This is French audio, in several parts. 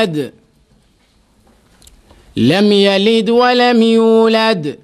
أحد لم يلد ولم يولد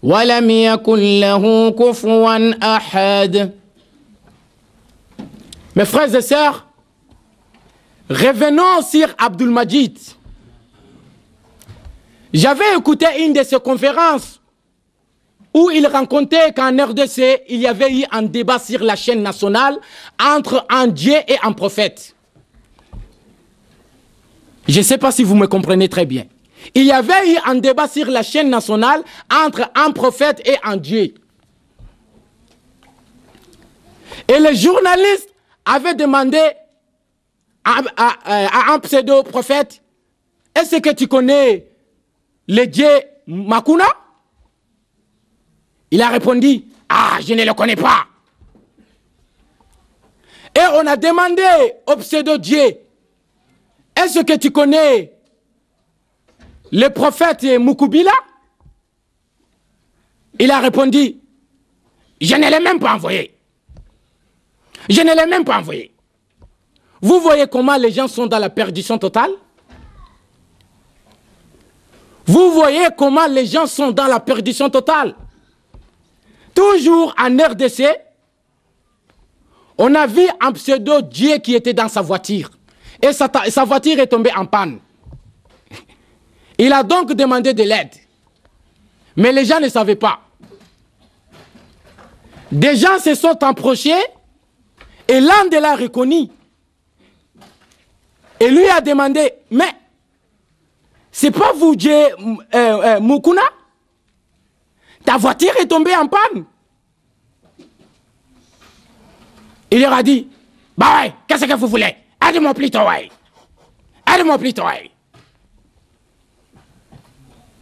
ولم يكن له كفوا أحد. Mes frères et sœurs, revenons sur Abdul Majid. J'avais écouté une de ses conférences où il racontait qu'en RDC, il y avait eu un débat sur la chaîne nationale entre un Dieu et un prophète. Je ne sais pas si vous me comprenez très bien. Il y avait eu un débat sur la chaîne nationale entre un prophète et un Dieu. Et les journalistes avaient demandé à un pseudo-prophète, est-ce que tu connais le Dieu Makuna? Il a répondu, ah, je ne le connais pas. Et on a demandé au pseudo-Dieu, est-ce que tu connais le prophète Mukubila? Il a répondu, je ne l'ai même pas envoyé. Je ne l'ai même pas envoyé. Vous voyez comment les gens sont dans la perdition totale? Vous voyez comment les gens sont dans la perdition totale? Toujours en RDC, on a vu un pseudo-dieu qui était dans sa voiture. Et sa voiture est tombée en panne. Il a donc demandé de l'aide. Mais les gens ne savaient pas. Des gens se sont approchés et l'un de l'a reconnu. Et lui a demandé, mais c'est pas vous, Dieu Mukuna? Ta voiture est tombée en panne. Il leur a dit, bah ouais, qu'est-ce que vous voulez? Aidez-moi plutôt, ouais. Aidez-moi plutôt, ouais.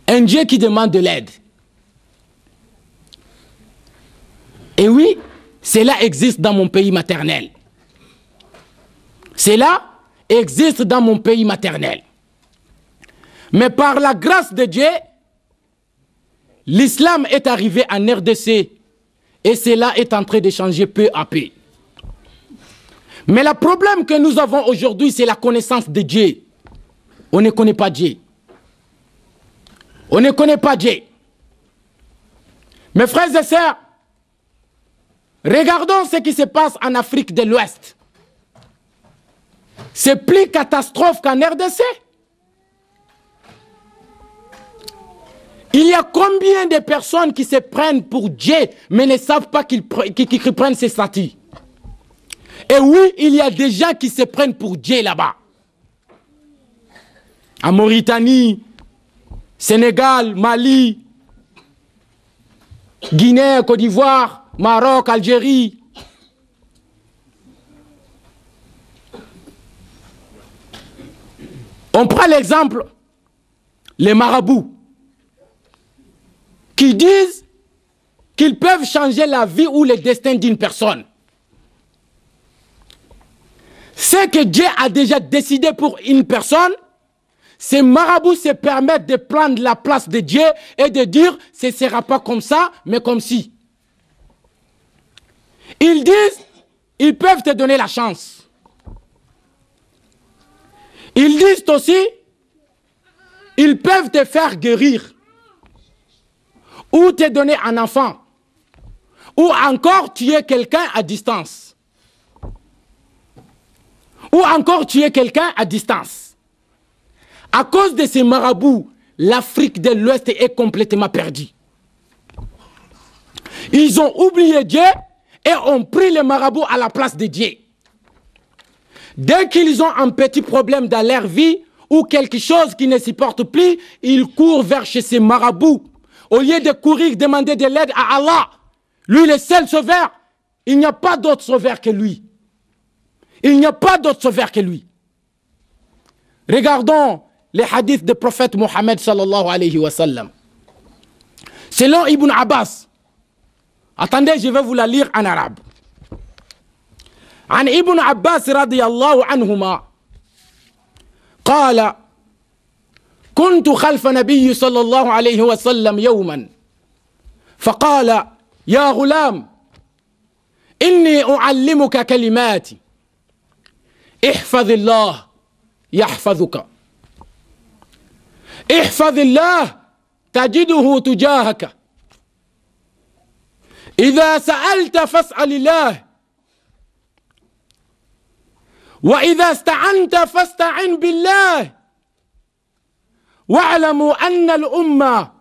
Un Dieu qui demande de l'aide. Et oui, cela existe dans mon pays maternel. Cela existe dans mon pays maternel. Mais par la grâce de Dieu, l'islam est arrivé en RDC et cela est en train de changer peu à peu. Mais le problème que nous avons aujourd'hui, c'est la connaissance de Dieu. On ne connaît pas Dieu. On ne connaît pas Dieu. Mes frères et sœurs, regardons ce qui se passe en Afrique de l'Ouest. C'est plus catastrophe qu'en RDC. Il y a combien de personnes qui se prennent pour Dieu, mais ne savent pas qu'ils prennent ces statuts? Et oui, il y a des gens qui se prennent pour Dieu là-bas. En Mauritanie, Sénégal, Mali, Guinée, Côte d'Ivoire, Maroc, Algérie. On prend l'exemple, les marabouts, qui disent qu'ils peuvent changer la vie ou le destin d'une personne. Ce que Dieu a déjà décidé pour une personne, ces marabouts se permettent de prendre la place de Dieu et de dire, ce ne sera pas comme ça, mais comme si. Ils disent, ils peuvent te donner la chance. Ils disent aussi, ils peuvent te faire guérir. Ou te donner un enfant. Ou encore tuer quelqu'un à distance. Ou encore tuer quelqu'un à distance. À cause de ces marabouts, l'Afrique de l'Ouest est complètement perdue. Ils ont oublié Dieu et ont pris les marabouts à la place de Dieu. Dès qu'ils ont un petit problème dans leur vie ou quelque chose qui ne supporte plus, ils courent vers chez ces marabouts. Au lieu de courir, demander de l'aide à Allah, lui le seul sauveur, il n'y a pas d'autre sauveur que lui. Il n'y a pas d'autre sauveur que lui. Regardons les hadiths du prophète Mohammed sallallahu alayhi wa sallam. Selon Ibn Abbas, attendez, je vais vous la lire en arabe. عن ابن عباس رضي الله عنهما قال كنت خلف نبي صلى الله عليه وسلم يوما فقال يا غلام إني أعلمك كلمات احفظ الله يحفظك احفظ الله تجده تجاهك إذا سألت فاسأل الله وإذا استعنت فاستعن بالله واعلموا أن الأمة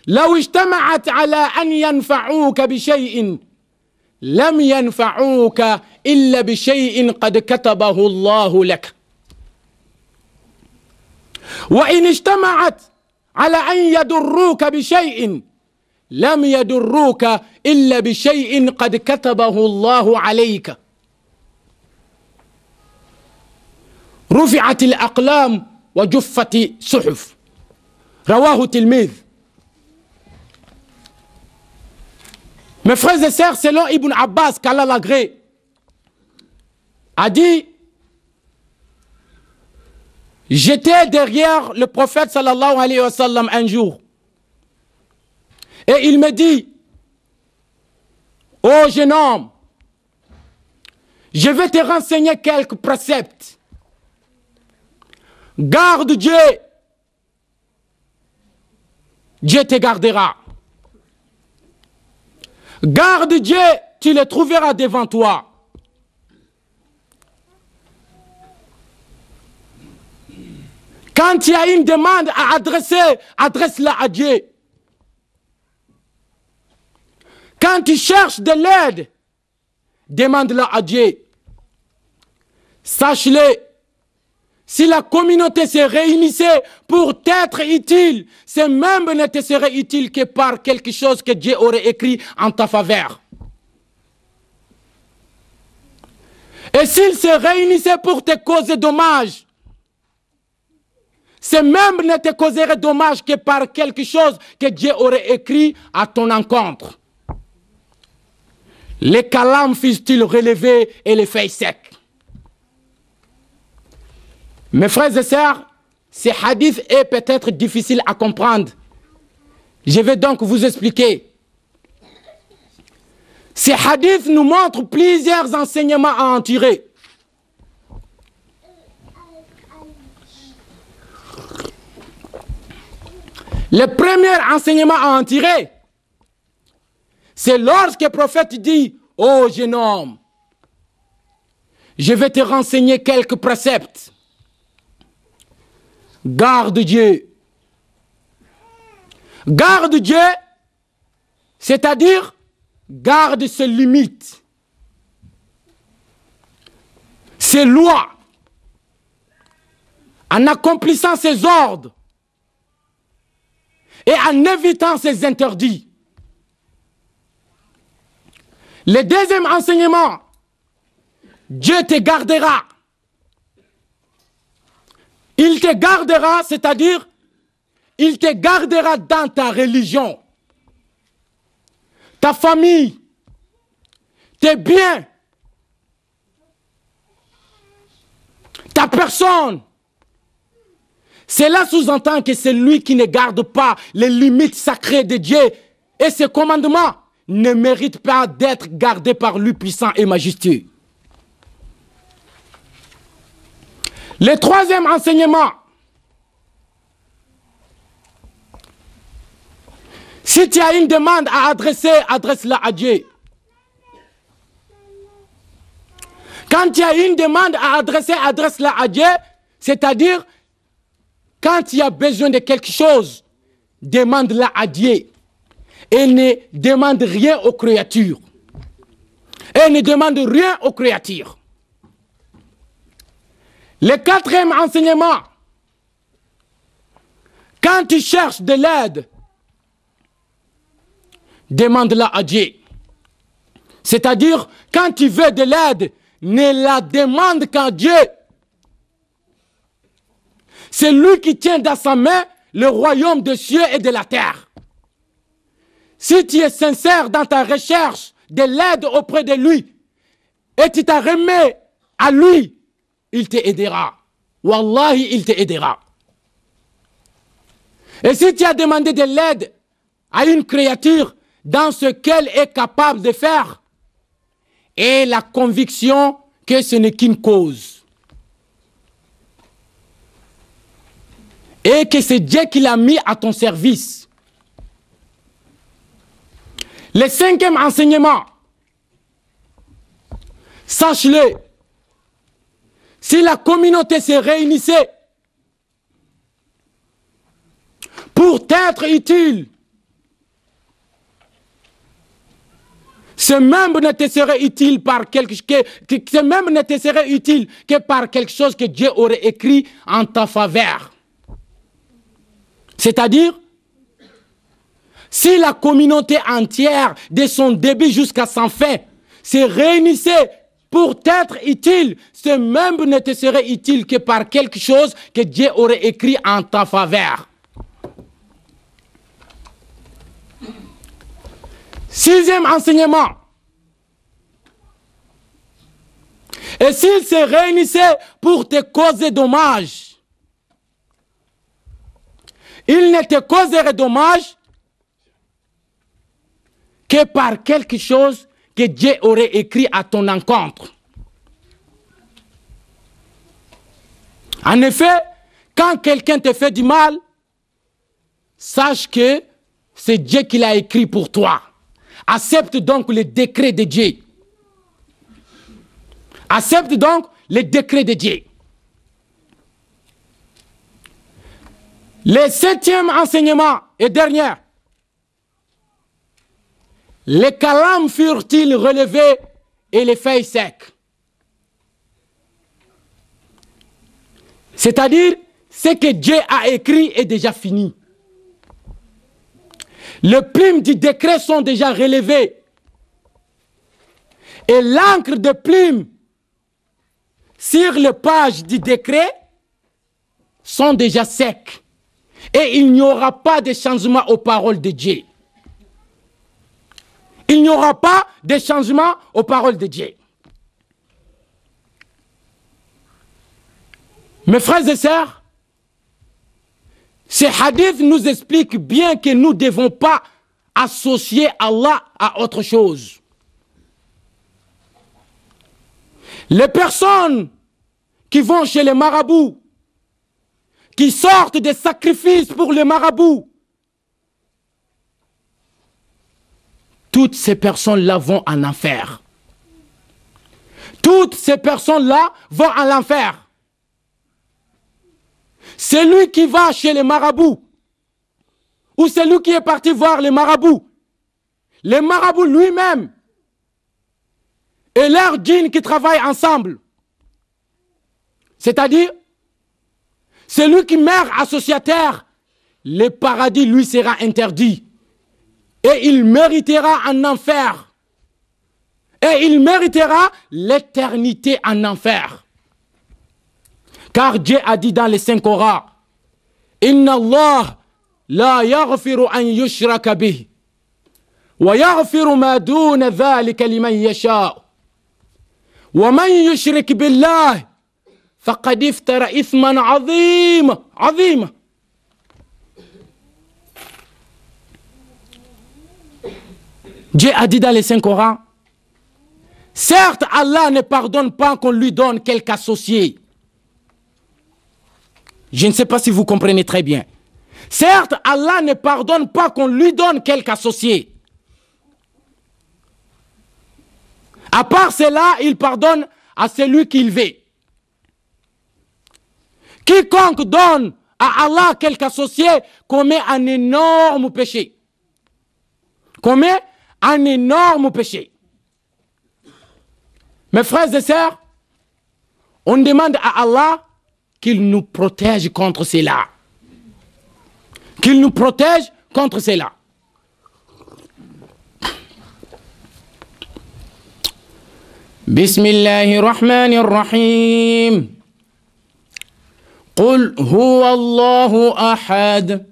لو اجتمعت على أن ينفعوك بشيء لم ينفعوك إلا بشيء قد كتبه الله لك وإن اجتمعت على أن يضروك بشيء لم يضروك إلا بشيء قد كتبه الله عليك رفعت الأقلام وجفت الصحف رواه تلميذ. Mes frères et sœurs, selon Ibn Abbas, qu'Allah l'agrée, a dit: j'étais derrière le prophète sallallahu alayhi wa sallam un jour. Et il me dit: ô jeune homme, je vais te renseigner quelques préceptes. Garde Dieu, Dieu te gardera. Garde Dieu, tu le trouveras devant toi. Quand il y a une demande à adresser, adresse-la à Dieu. Quand tu cherches de l'aide, demande-la à Dieu. Sache-le, si la communauté se réunissait pour t'être utile, ces membres ne te seraient utiles que par quelque chose que Dieu aurait écrit en ta faveur. Et s'ils se réunissaient pour te causer dommage, ces membres ne te causeraient dommage que par quelque chose que Dieu aurait écrit à ton encontre. Les calames fussent-ils relevés et les feuilles secs. Mes frères et sœurs, ce hadith est peut-être difficile à comprendre. Je vais donc vous expliquer. Ce hadith nous montre plusieurs enseignements à en tirer. Le premier enseignement à en tirer, c'est lorsque le prophète dit: ô jeune homme, je vais te renseigner quelques préceptes. Garde Dieu. Garde Dieu, c'est-à-dire garde ses limites, ses lois, en accomplissant ses ordres et en évitant ses interdits. Le deuxième enseignement, Dieu te gardera. Il te gardera, c'est-à-dire, il te gardera dans ta religion, ta famille, tes biens, ta personne. Cela sous-entend que celui qui ne garde pas les limites sacrées de Dieu et ses commandements ne mérite pas d'être gardé par lui puissant et majestueux. Le troisième enseignement, si tu as une demande à adresser, adresse-la à Dieu. Quand tu as une demande à adresser, adresse-la à Dieu, c'est-à-dire, quand tu as besoin de quelque chose, demande-la à Dieu. Et ne demande rien aux créatures. Et ne demande rien aux créatures. Le quatrième enseignement, quand tu cherches de l'aide, demande-la à Dieu. C'est-à-dire, quand tu veux de l'aide, ne la demande qu'à Dieu. C'est lui qui tient dans sa main le royaume des cieux et de la terre. Si tu es sincère dans ta recherche de l'aide auprès de lui, et tu t'en remets à lui, il te aidera. Wallahi, il te aidera. Et si tu as demandé de l'aide à une créature dans ce qu'elle est capable de faire, et la conviction que ce n'est qu'une cause. et que c'est Dieu qui l'a mis à ton service. Le cinquième enseignement, sache-le, si la communauté se réunissait pour t'être utile, ce membre ne te serait utile que par quelque chose que Dieu aurait écrit en ta faveur. C'est-à-dire, si la communauté entière, de son début jusqu'à sa fin, se réunissait pour t'être utile, ce membre ne te serait utile que par quelque chose que Dieu aurait écrit en ta faveur. Sixième enseignement. Et s'ils se réunissaient pour te causer dommage, ils ne te causeraient dommage que par quelque chose que Dieu aurait écrit à ton encontre. En effet, quand quelqu'un te fait du mal, sache que c'est Dieu qui l'a écrit pour toi. Accepte donc le décret de Dieu. Accepte donc le décret de Dieu. Le septième enseignement et dernier. Les calames furent-ils relevés et les feuilles secs? C'est-à-dire, ce que Dieu a écrit est déjà fini. Les plumes du décret sont déjà relevées. Et l'encre de plume sur les pages du décret sont déjà secs. Et il n'y aura pas de changement aux paroles de Dieu. Il n'y aura pas de changement aux paroles de Dieu. Mes frères et sœurs, ce hadith nous explique bien que nous ne devons pas associer Allah à autre chose. Les personnes qui vont chez les marabouts, qui sortent des sacrifices pour les marabouts, toutes ces personnes-là vont en enfer. Toutes ces personnes-là vont en enfer. Celui qui va chez les marabouts, ou celui qui est parti voir les marabouts lui-même, et leurs djinns qui travaillent ensemble, c'est-à-dire, celui qui meurt associataire, le paradis lui sera interdit. Et il méritera un enfer. Et il méritera l'éternité en enfer. Car Dieu a dit dans les 5 Corans, Inna Allah la yaghfiru an yushraka bih wa yaghfiru ma duna dhalika liman yasha wa man yushrik billah faqad iftara ithman azima. Dieu a dit dans les 5 Corans, certes Allah ne pardonne pas qu'on lui donne quelque associé. Je ne sais pas si vous comprenez très bien. Certes, Allah ne pardonne pas qu'on lui donne quelque associé. À part cela, il pardonne à celui qu'il veut. Quiconque donne à Allah quelque associé commet un énorme péché. Commet un énorme péché. Mes frères et sœurs, on demande à Allah qu'il nous protège contre cela. Qu'il nous protège contre cela. Bismillahirrahmanirrahim. Qul huwa Allahu ahad.